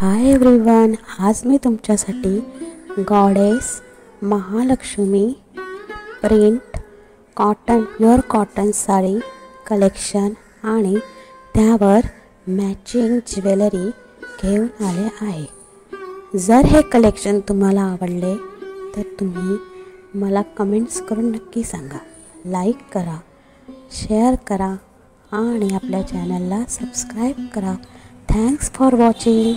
Hi everyone, आज मी तुमच्यासाठी goddess Mahalakshmi print pure cotton sari collection आणि त्यावर मॅचिंग ज्वेलरी घेऊन आले आहे। जर हे कलेक्शन तुम्हाला आवडले तर तुम्ही मला कमेंट्स करून नक्की सांगा, लाईक करा, शेअर करा आणि आपल्या चॅनलला सबस्क्राईब करा। Thanks for watching.